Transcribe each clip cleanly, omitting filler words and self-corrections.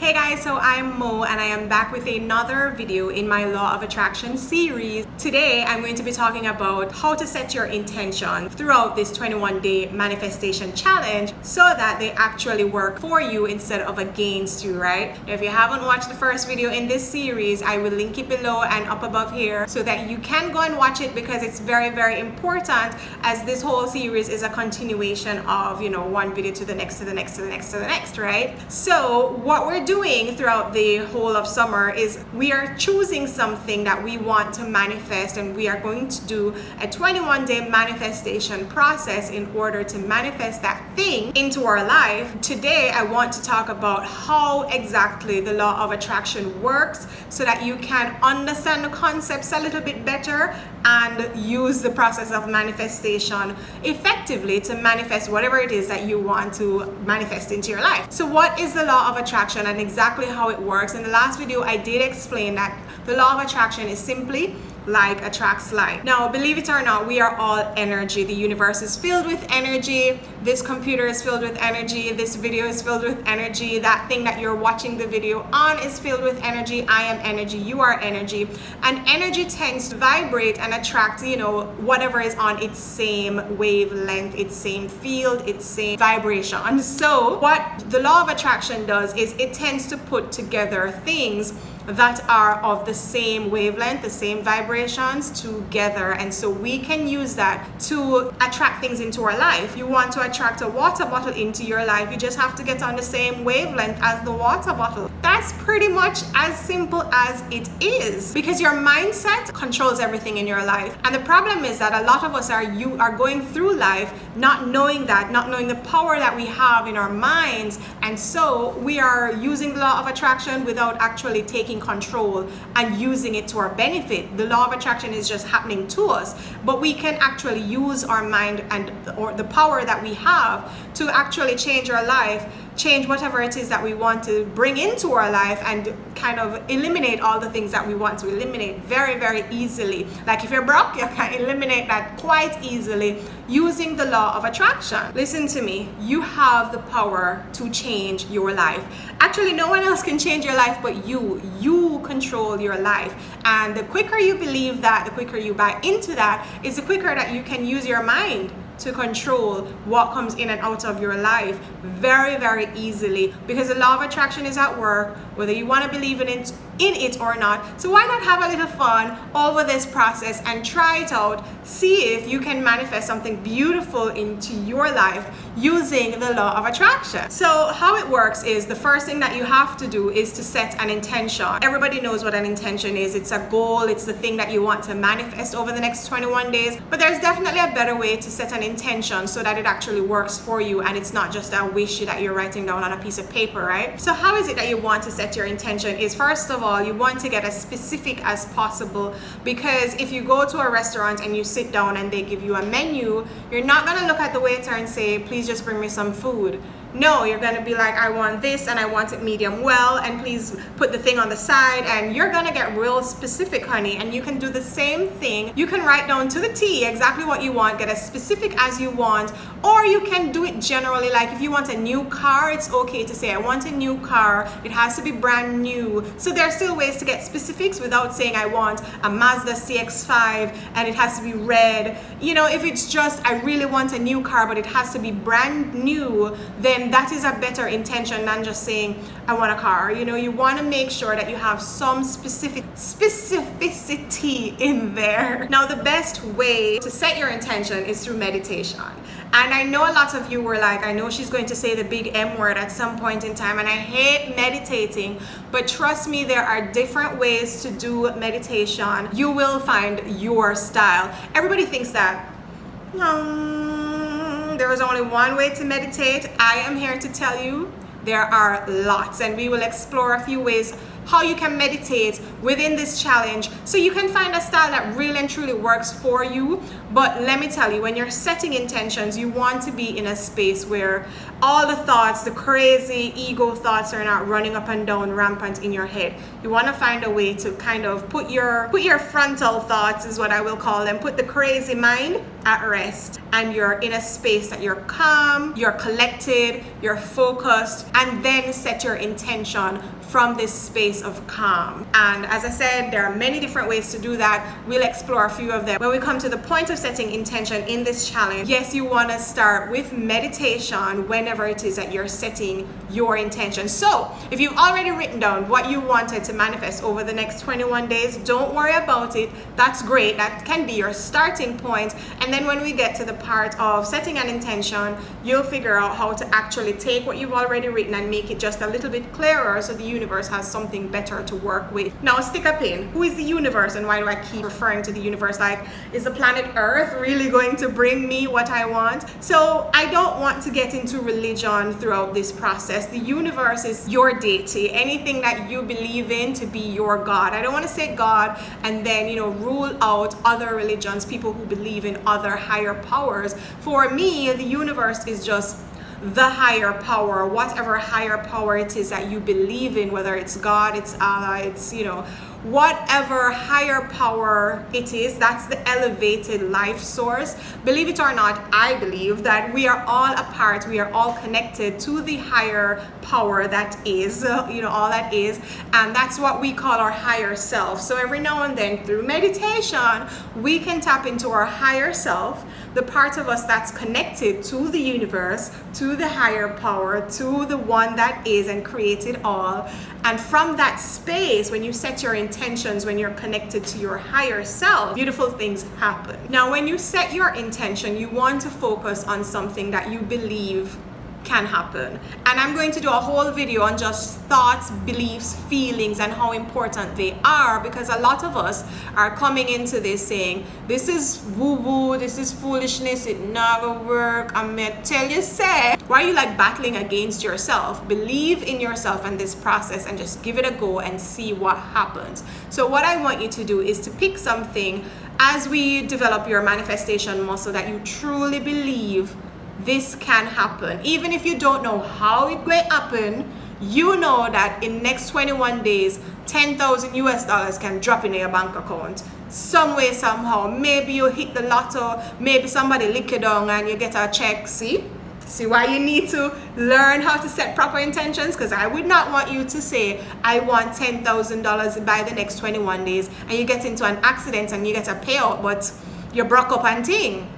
Hey guys, so I'm Mo and I am back with another video in my Law of Attraction series. Today I'm going to be talking about how to set your intention throughout this 21-day manifestation challenge so that they actually work for you instead of against you, right? Now, if you haven't watched the first video in this series, I will link it below and up above here so that you can go and watch it because it's very, very important, as this whole series is a continuation of, one video to the next, to the next, to the next, to the next, right? So what we're doing throughout the whole of summer is we are choosing something that we want to manifest, and we are going to do a 21-day manifestation process in order to manifest that thing into our life. Today I want to talk about how exactly the law of attraction works so that you can understand the concepts a little bit better and use the process of manifestation effectively to manifest whatever it is that you want to manifest into your life. So what is the law of attraction and exactly how it works? In the last video I did explain that the law of attraction is simply like attracts like. Now, believe it or not, we are all energy. The universe is filled with energy. This computer is filled with energy. This video is filled with energy. That thing that you're watching the video on is filled with energy. I am energy. You are energy. And energy tends to vibrate and attract, whatever is on its same wavelength, its same field, its same vibration. So what the law of attraction does is it tends to put together things that are of the same wavelength, the same vibrations together, and so we can use that to attract things into our life. You want to attract a water bottle into your life, you just have to get on the same wavelength as the water bottle. That's pretty much as simple as it is, because your mindset controls everything in your life. And the problem is that a lot of us are going through life not knowing the power that we have in our minds, and so we are using the law of attraction without actually taking control and using it to our benefit. The law of attraction is just happening to us, but we can actually use our mind or the power that we have to actually change our life, change whatever it is that we want to bring into our life, and kind of eliminate all the things that we want to eliminate very, very easily. Like if you're broke, you can eliminate that quite easily using the law of attraction. Listen to me, you have the power to change your life. Actually, no one else can change your life but you. You control your life, and the quicker you believe that, the quicker you buy into that, is the quicker that you can use your mind to control what comes in and out of your life very, very easily, because the law of attraction is at work whether you want to believe in it or not. So why not have a little fun over this process and try it out, see if you can manifest something beautiful into your life using the law of attraction. So how it works is, the first thing that you have to do is to set an intention. Everybody knows what an intention is. It's a goal, it's the thing that you want to manifest over the next 21 days, but there's definitely a better way to set an intention so that it actually works for you and it's not just a wish that you're writing down on a piece of paper, right? So how is it that you want to set your intention? Is, first of all, you want to get as specific as possible, because if you go to a restaurant and you sit down and they give you a menu, you're not going to look at the waiter and say, please just bring me some food. No, you're going to be like, I want this and I want it medium well, and please put the thing on the side, and you're going to get real specific, honey. And you can do the same thing. You can write down to the T exactly what you want, get as specific as you want, or you can do it generally. Like if you want a new car, it's okay to say, I want a new car. It has to be brand new. So there are still ways to get specifics without saying I want a Mazda CX-5 and it has to be red. If it's just, I really want a new car but it has to be brand new, then that is a better intention than just saying I want a car. You want to make sure that you have some specificity in there. Now, the best way to set your intention is through meditation. And I know a lot of you were like, I know she's going to say the big M word at some point in time, and I hate meditating, but trust me, there are different ways to do meditation. You will find your style. Everybody thinks that there is only one way to meditate. I am here to tell you there are lots, and we will explore a few ways how you can meditate within this challenge so you can find a style that really and truly works for you. But let me tell you, when you're setting intentions, you want to be in a space where all the thoughts, the crazy ego thoughts, are not running up and down rampant in your head. You want to find a way to kind of put your frontal thoughts, is what I will call them, put the crazy mind at rest, and you're in a space that you're calm, you're collected, you're focused, and then set your intention from this space of calm. And as I said, there are many different ways to do that. We'll explore a few of them. When we come to the point of setting intention in this challenge, yes, you want to start with meditation whenever it is that you're setting your intention. So if you've already written down what you wanted to manifest over the next 21 days, don't worry about it. That's great. That can be your starting point. And then when we get to the part of setting an intention, you'll figure out how to actually take what you've already written and make it just a little bit clearer so the universe has something better to work with. Now, stick a pin. Who is the universe, and why do I keep referring to the universe? Like, is the planet Earth really going to bring me what I want? So I don't want to get into religion throughout this process. The universe is your deity, anything that you believe in to be your God. I don't want to say God and then, rule out other religions, people who believe in other higher powers. For me, the universe is just the higher power, whatever higher power it is that you believe in, whether it's God, it's Allah, it's, whatever higher power it is, that's the elevated life source. Believe it or not, I believe that we are all a part, we are all connected to the higher power that is, all that is, and that's what we call our higher self. So every now and then through meditation, we can tap into our higher self, the part of us that's connected to the universe, to the higher power, to the one that is and created all. And from that space, when you set your intentions, when you're connected to your higher self, beautiful things happen. Now, when you set your intention, you want to focus on something that you believe can happen. And I'm going to do a whole video on just thoughts, beliefs, feelings, and how important they are, because a lot of us are coming into this saying, this is woo-woo, this is foolishness, it never work. I'm gonna tell you, say, why are you like battling against yourself? Believe in yourself and this process and just give it a go and see what happens. So what I want you to do is to pick something as we develop your manifestation muscle that you truly believe this can happen. Even if you don't know how it will happen, you know that in next 21 days, 10,000 US dollars can drop in your bank account. Some way, somehow. Maybe you hit the lotto, maybe somebody lick you down and you get a check. See why you need to learn how to set proper intentions? Because I would not want you to say, I want $10,000 by the next 21 days, and you get into an accident and you get a payout, but you broke up and ting.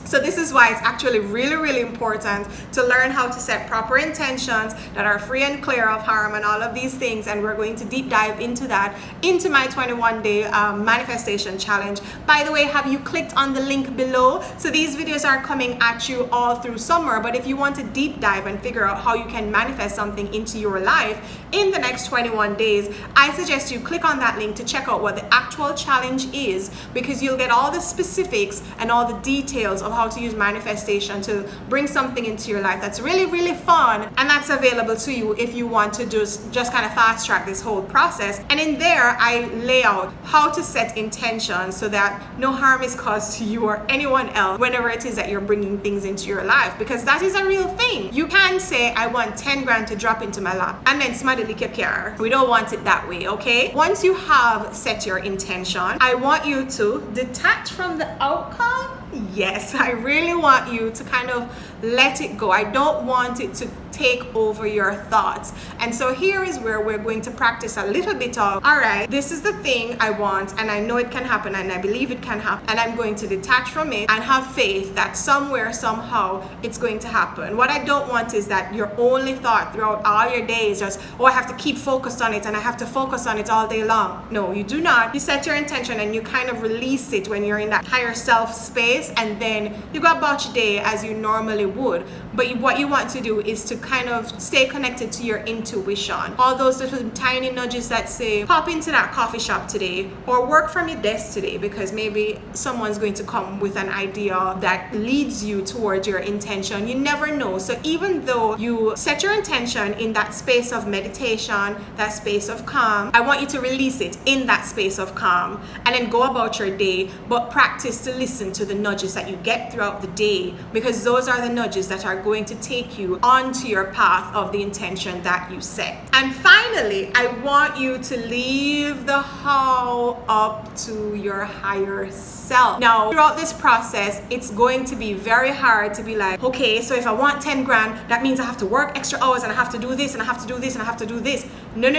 So this is why it's actually really, really important to learn how to set proper intentions that are free and clear of harm and all of these things. And we're going to deep dive into that into my 21-day manifestation challenge. By the way, have you clicked on the link below? So these videos are coming at you all through summer, but if you want to deep dive and figure out how you can manifest something into your life in the next 21 days, I suggest you click on that link to check out what the actual challenge is, because you'll get all the specifics and all the details of how to use manifestation to bring something into your life that's really, really fun, and that's available to you if you want to just kind of fast track this whole process. And in there, I lay out how to set intentions so that no harm is caused to you or anyone else whenever it is that you're bringing things into your life, because that is a real thing. You can say, I want 10 grand to drop into my lap, and then somebody lick your car. We don't want it that way, okay? Once you have set your intention, I want you to detach from the outcome. Yes, I really want you to kind of let it go. I don't want it to take over your thoughts. And so here is where we're going to practice a little bit of, all right, this is the thing I want, and I know it can happen, and I believe it can happen, and I'm going to detach from it and have faith that somewhere, somehow, it's going to happen. What I don't want is that your only thought throughout all your days is just, oh, I have to keep focused on it, and I have to focus on it all day long. No, you do not. You set your intention and you kind of release it when you're in that higher self space, and then you go about your day as you normally would. But what you want to do is to kind of stay connected to your intuition. All those little tiny nudges that say, pop into that coffee shop today, or work from your desk today, because maybe someone's going to come with an idea that leads you towards your intention. You never know. So even though you set your intention in that space of meditation, that space of calm, I want you to release it in that space of calm and then go about your day, but practice to listen to the nudges that you get throughout the day, because those are the nudges that are going to take you onto your path of the intention that you set. And finally, I want you to leave the how up to your higher self. Now, throughout this process, it's going to be very hard to be like, okay, so if I want 10 grand, that means I have to work extra hours and I have to do this and I have to do this and I have to do this. No.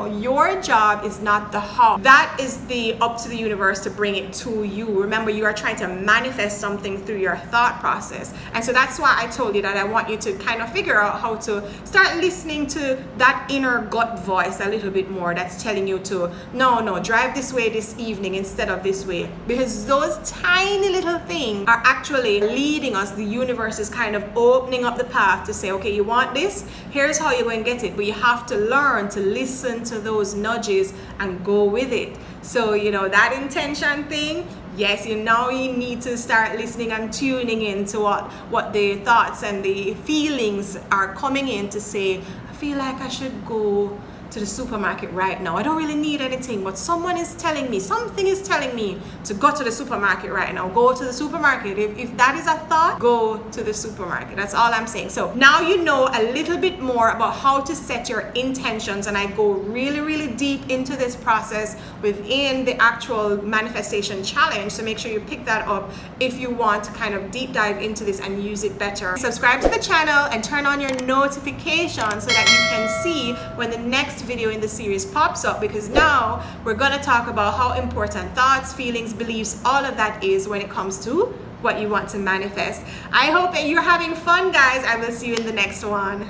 Your job is not the how. That is the up to the universe to bring it to you. Remember, you are trying to manifest something through your thought process. And so that's why I told you that I want you to kind of figure out how to start listening to that inner gut voice a little bit more that's telling you to, no, drive this way this evening instead of this way. Because those tiny little things are actually leading us. The universe is kind of opening up the path to say, okay, you want this? Here's how you're going to get it. But you have to learn to listen to those nudges and go with it. So, that intention thing, yes, you need to start listening and tuning into what the thoughts and the feelings are coming in to say, I feel like I should go to the supermarket right now. I don't really need anything, but something is telling me to go to the supermarket right now. Go to the supermarket. If that is a thought, go to the supermarket. That's all I'm saying. So now you know a little bit more about how to set your intentions, and I go really, really deep into this process within the actual manifestation challenge. So make sure you pick that up if you want to kind of deep dive into this and use it better. Subscribe to the channel and turn on your notifications so that you can see when the next video in the series pops up, because now we're going to talk about how important thoughts, feelings, beliefs, all of that is when it comes to what you want to manifest. I hope that you're having fun, guys. I will see you in the next one.